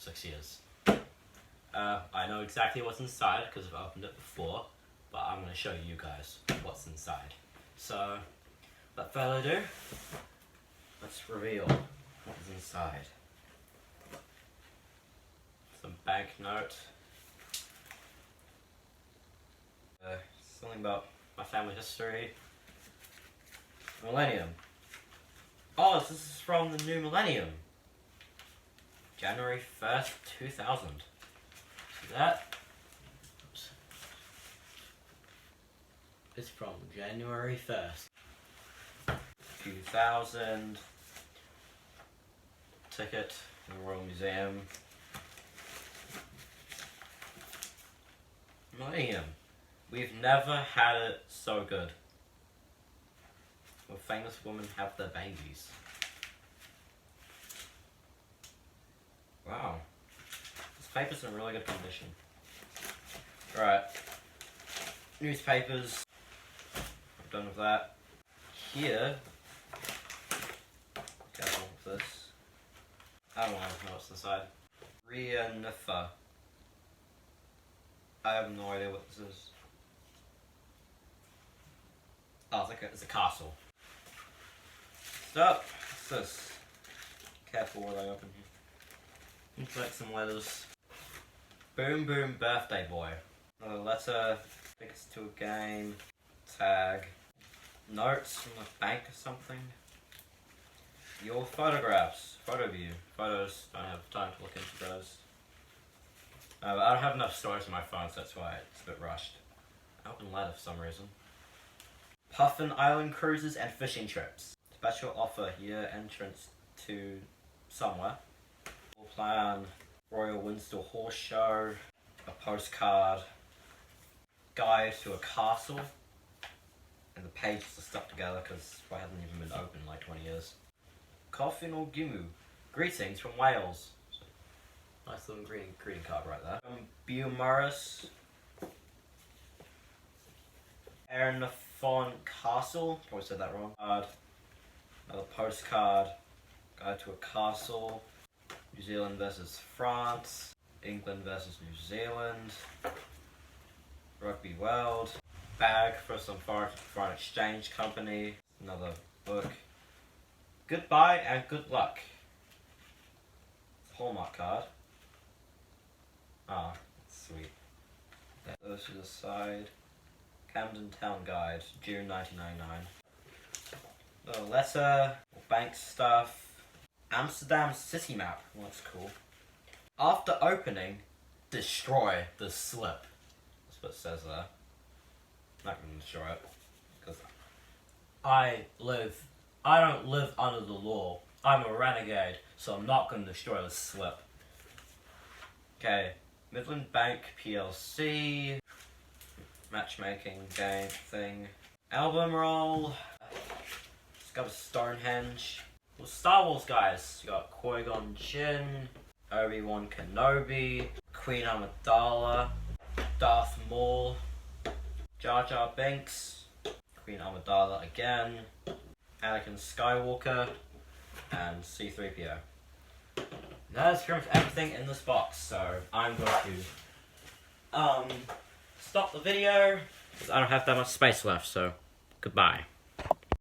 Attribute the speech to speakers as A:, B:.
A: 6 years. I know exactly what's inside because I've opened it before, but I'm going to show you guys what's inside. So, without further ado, let's reveal what is inside. Some banknote. Something about my family history. Millennium. Oh, this is from the new millennium. January 1st, 2000. See that? Oops. It's from January 1st. 2000. Ticket in the Royal Museum. Millennium. We've never had it so good. Where famous women have their babies. Wow. This paper's in really good condition. Right. Newspapers. I'm done with that. Here. Careful with this. I don't know what's inside. Ria Nifa. I have no idea what this is. Oh, it's a castle. Stop! What's this? Careful what I open here. Looks like some letters. Boom Boom Birthday Boy. Another letter. I think it's to a game. Tag. Notes from a bank or something. Your photographs. Photo view. Photos. Don't have time to look into those. I don't have enough storage on my phone, so that's why it's a bit rushed. Open letter for some reason. Puffin Island cruises and fishing trips. Special offer here, entrance to somewhere. Plan, Royal Windsor Horse Show, a postcard, guide to a castle, and the pages are stuck together because it hasn't even been open in like 20 years. Coffin or Gimu, greetings from Wales. Nice little greeting card right there. From Beaumaris, Ernafon Castle, probably said that wrong. Another postcard, guide to a castle. New Zealand versus France, England versus New Zealand, Rugby World, bag for some foreign exchange company, another book. Goodbye and good luck. Hallmark card. Ah, sweet. Those to the side. Camden Town Guide, June 1999. Little letter, bank stuff. Amsterdam city map. Well, that's cool. After opening, destroy the slip. That's what it says there. I'm not going to destroy it. Because I don't live under the law. I'm a renegade, so I'm not going to destroy the slip. Okay. Midland Bank PLC. Matchmaking game thing. Album roll. Discover Stonehenge. Well, Star Wars guys, you got Qui-Gon Jinn, Obi-Wan Kenobi, Queen Amidala, Darth Maul, Jar Jar Binks, Queen Amidala again, Anakin Skywalker, and C-3PO. That's pretty much everything in this box, so I'm going to stop the video because I don't have that much space left, so goodbye.